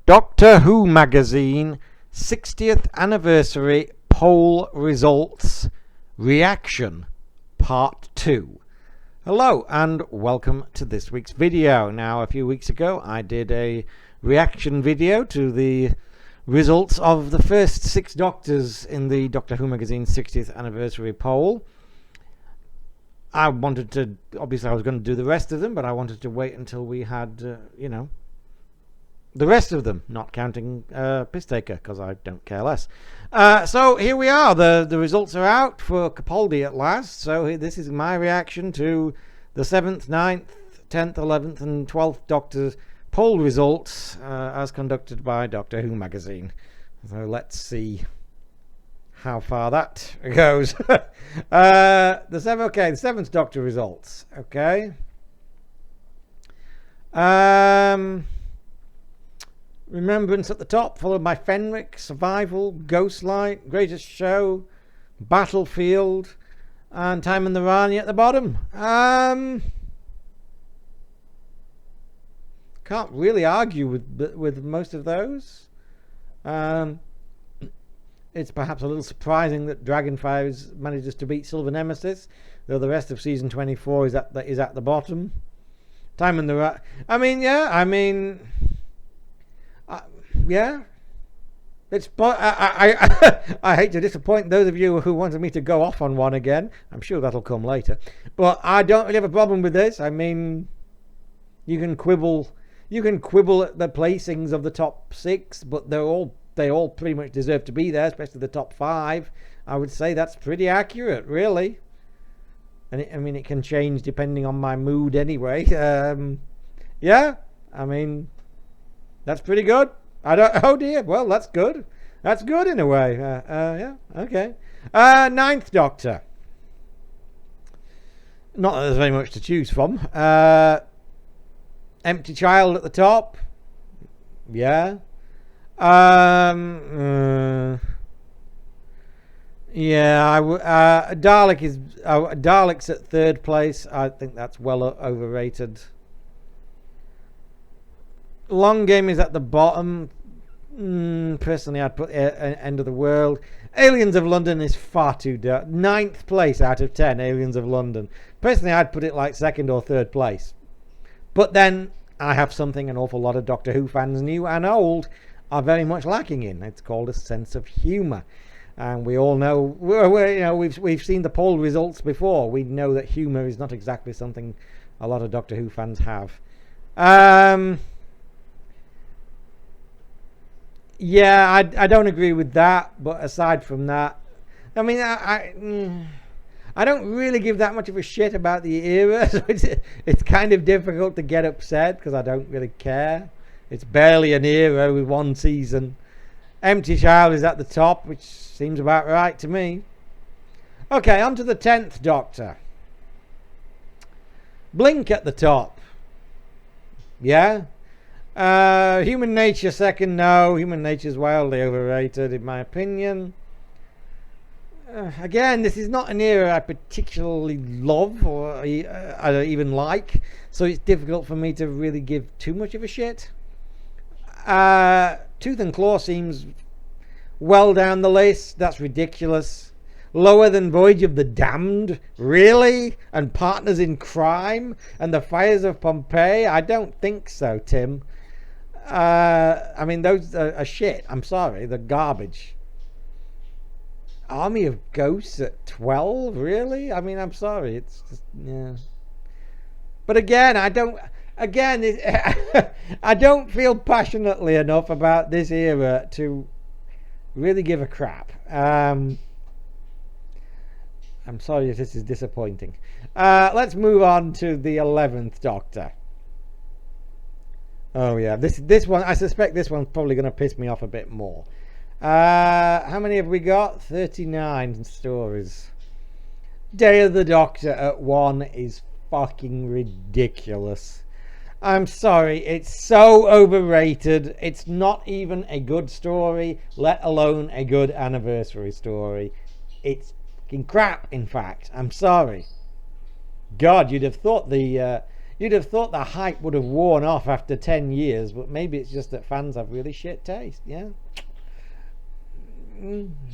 Doctor Who magazine 60th anniversary poll results reaction part 2. Hello and welcome to this week's video. Now, a few weeks ago I did a reaction video to the results of the first 6 Doctors in the Doctor Who magazine 60th anniversary poll. Obviously I was going to do the rest of them, but I wanted to wait until we had, the rest of them, not counting Piss Taker, because I don't care less. So here we are. The results are out for Capaldi at last. So this is my reaction to the 7th, 9th, 10th, 11th and 12th Doctor's poll results as conducted by Doctor Who magazine. So let's see how far that goes. The 7th Doctor results. Okay. Remembrance at the top, followed by Fenric, Survival, Ghostlight, Greatest Show, Battlefield, and Time and the Rani at the bottom. Can't really argue with most of those. It's perhaps a little surprising that Dragonfire manages to beat Silver Nemesis, though the rest of season 24 is at the bottom. Time and the Rani. Yeah, it's. I hate to disappoint those of you who wanted me to go off on one again. I'm sure that'll come later, but I don't really have a problem with this. I mean, you can quibble at the placings of the top 6, but they all pretty much deserve to be there, especially the top 5. I would say that's pretty accurate, really. And it can change depending on my mood anyway. Yeah, I mean, that's pretty good. Oh dear. Well, that's good. That's good in a way. Yeah. Okay. 9th Doctor. Not that there's very much to choose from. Empty Child at the top. Yeah. Yeah. Dalek's at 3rd place. I think that's well overrated. Long Game is at the bottom. Personally, I'd put End of the World. Aliens of London is far too dark. 9th place out of 10, Aliens of London. Personally, I'd put it like 2nd or 3rd place. But then I have something an awful lot of Doctor Who fans, new and old, are very much lacking in. It's called a sense of humour. And we all know, we've seen the poll results before. We know that humour is not exactly something a lot of Doctor Who fans have. Yeah, I don't agree with that, but aside from that, I mean, I don't really give that much of a shit about the era, so it's kind of difficult to get upset because I don't really care. It's barely an era with 1 season. Empty Child is at the top, which seems about right to me. Okay, on to the 10th Doctor. Blink at the top. Yeah. Human Nature 2nd, no. Human Nature is wildly overrated in my opinion. Again, this is not an era I particularly love or I don't even like, so it's difficult for me to really give too much of a shit. Tooth and Claw seems well down the list. That's ridiculous. Lower than Voyage of the Damned? Really? And Partners in Crime? And The Fires of Pompeii? I don't think so, Tim. I mean, those are shit. I'm sorry. They're garbage. Army of Ghosts at 12? Really? I mean, I'm sorry. It's just, yeah. But again, I don't feel passionately enough about this era to really give a crap. I'm sorry if this is disappointing. Let's move on to the 11th Doctor. Oh yeah, this one, I suspect this one's probably going to piss me off a bit more. How many have we got? 39 stories. Day of the Doctor at 1 is fucking ridiculous. I'm sorry, it's so overrated. It's not even a good story, let alone a good anniversary story. It's fucking crap, in fact. I'm sorry. God, you'd have thought the you'd have thought the hype would have worn off after 10 years, but maybe it's just that fans have really shit taste. Yeah.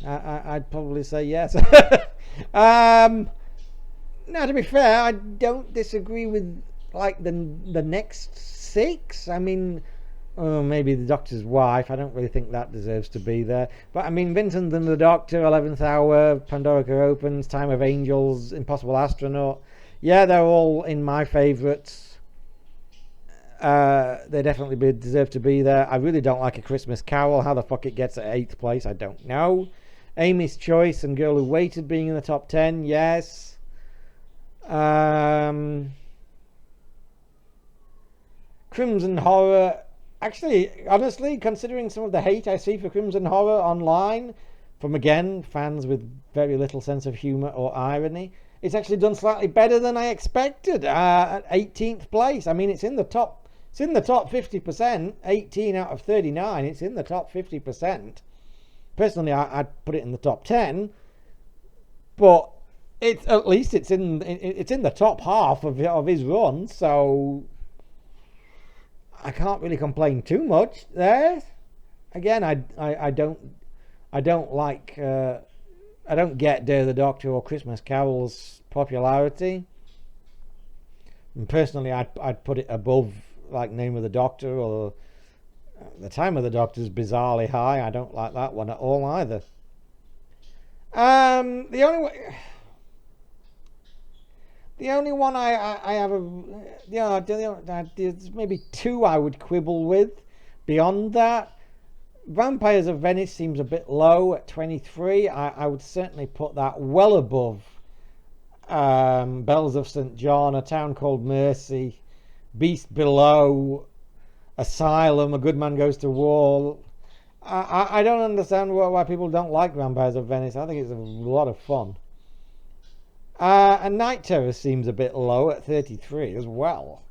I'd probably say yes. Now, to be fair, I don't disagree with like the next 6. I mean, maybe the Doctor's wife. I don't really think that deserves to be there. But I mean, Vincent and the Doctor, 11th Hour, Pandorica Opens, Time of Angels, Impossible Astronaut. Yeah, they're all in my favourites. They definitely deserve to be there. I really don't like A Christmas Carol. How the fuck it gets at 8th place, I don't know. Amy's Choice and Girl Who Waited being in the top 10, yes. Crimson Horror. Actually, honestly, considering some of the hate I see for Crimson Horror online, from again fans with very little sense of humour or irony, it's actually done slightly better than I expected. At 18th place. I mean, it's in the top 50%. 18 out of 39. It's in the top 50%. Personally, I'd put it in the top 10, but it's at least it's in the top half of his run, so I can't really complain too much there. Again, I don't like I don't get Day of the Doctor or Christmas Carol's popularity. And personally, I'd put it above like Name of the Doctor or The Time of the Doctor's bizarrely high. I don't like that one at all either. The only one I have there's maybe 2 I would quibble with. Beyond that, Vampires of Venice seems a bit low at 23. I would certainly put that well above Bells of St. John, A Town Called Mercy, Beast Below, Asylum, A Good Man Goes to War. I don't understand why people don't like Vampires of Venice. I think it's a lot of fun. And Night Terror seems a bit low at 33 as well.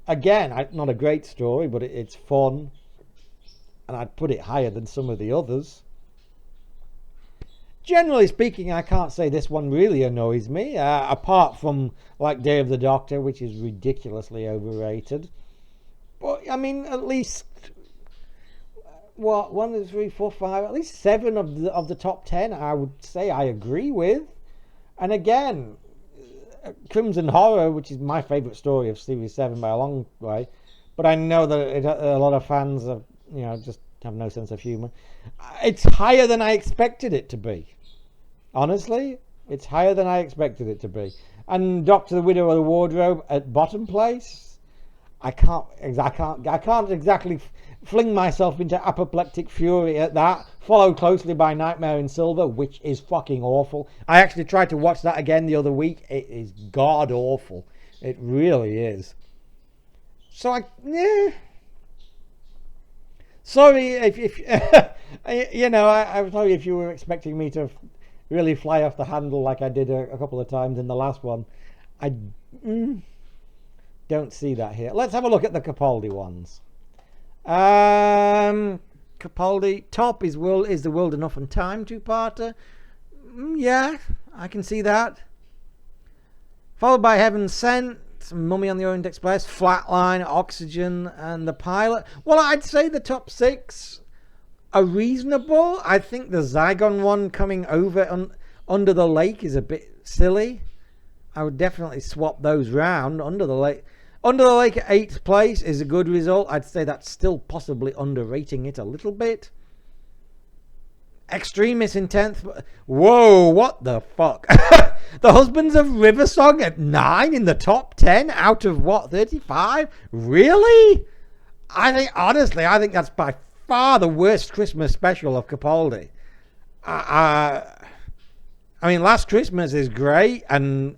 Again, not a great story, but it's fun. And I'd put it higher than some of the others. Generally speaking, I can't say this one really annoys me, apart from like Day of the Doctor, which is ridiculously overrated. But I mean, at least 1, 2, 3, 4, 5, at least 7 of the top 10, I would say I agree with. And again, Crimson Horror, which is my favourite story of Series 7 by a long way, but I know that a lot of fans have, just have no sense of humour. It's higher than I expected it to be. Honestly, it's higher than I expected it to be. And Doctor the Widow of the Wardrobe at bottom place. I can't exactly fling myself into apoplectic fury at that. Followed closely by Nightmare in Silver, which is fucking awful. I actually tried to watch that again the other week. It is god awful. It really is. So sorry if I'm sorry if you were expecting me to really fly off the handle like I did a couple of times in the last one. I don't see that here. Let's have a look at the Capaldi ones. Capaldi top is the World Enough and Time 2-parter. Yeah, I can see that. Followed by Heaven Sent, Mummy on the Orient Express, Flatline, Oxygen, and The Pilot. Well, I'd say the top 6 are reasonable. I think the Zygon one coming over Under the Lake is a bit silly. I would definitely swap those round. Under the Lake at 8th place is a good result. I'd say that's still possibly underrating it a little bit. Extremis in 10th. Whoa, what the fuck? The Husbands of Riversong at 9 in the top 10 out of what, 35? Really? I think that's by far the worst Christmas special of Capaldi. I mean, Last Christmas is great, and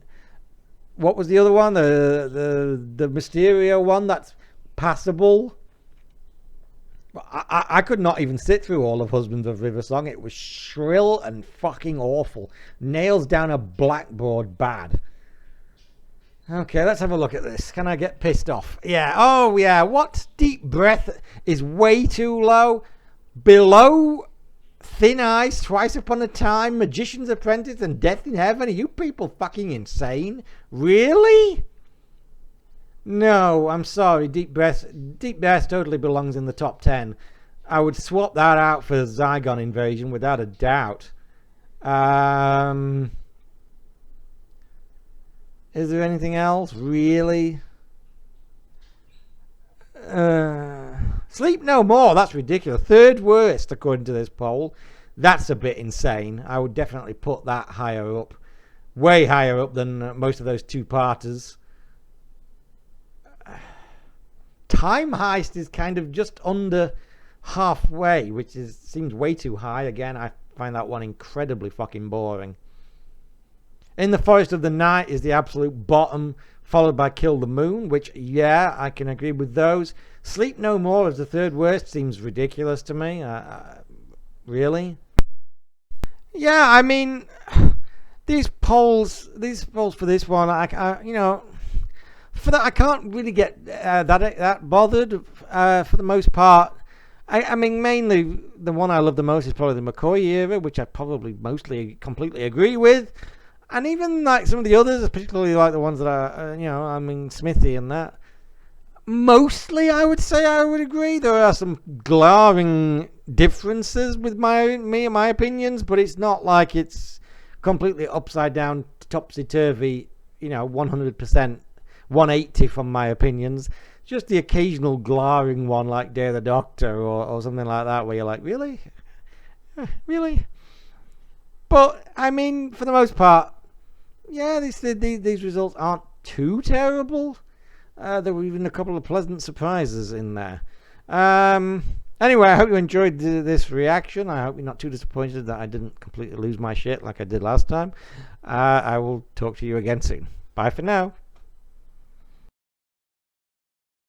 what was the other one? The Mysterio one, that's passable. I could not even sit through all of Husbands of Riversong. It was shrill and fucking awful. Nails down a blackboard bad. Okay, let's have a look at this. Can I get pissed off? Yeah. Oh, yeah. What? Deep Breath is way too low. Below Thin Ice, Twice Upon a Time, Magician's Apprentice, and Death in Heaven. Are you people fucking insane? Really? No, I'm sorry. Deep Breath totally belongs in the top 10. I would swap that out for Zygon Invasion without a doubt. Is there anything else? Really? Sleep No More. That's ridiculous. Third worst according to this poll. That's a bit insane. I would definitely put that higher up. Way higher up than most of those two-parters. Time Heist is kind of just under halfway, which seems way too high. Again, I find that one incredibly fucking boring. In the Forest of the Night is the absolute bottom, followed by Kill the Moon, which, yeah, I can agree with those. Sleep No More as the third worst seems ridiculous to me. Really? Yeah, I mean, these polls for this one, for that I can't really get that bothered for the most part. I mean, mainly the one I love the most is probably the McCoy era, which I probably mostly completely agree with. And even like some of the others, particularly like the ones that are, Smithy and that. Mostly, I would say I would agree. There are some glaring differences with my opinions, but it's not like it's completely upside down, topsy turvy. 100%, 180 from my opinions. Just the occasional glaring one, like Dare the Doctor or something like that, where you're like, really, really. But I mean, for the most part, yeah, these results aren't too terrible. There were even a couple of pleasant surprises in there. Anyway, I hope you enjoyed this reaction. I hope you're not too disappointed that I didn't completely lose my shit like I did last time. I will talk to you again soon. Bye for now.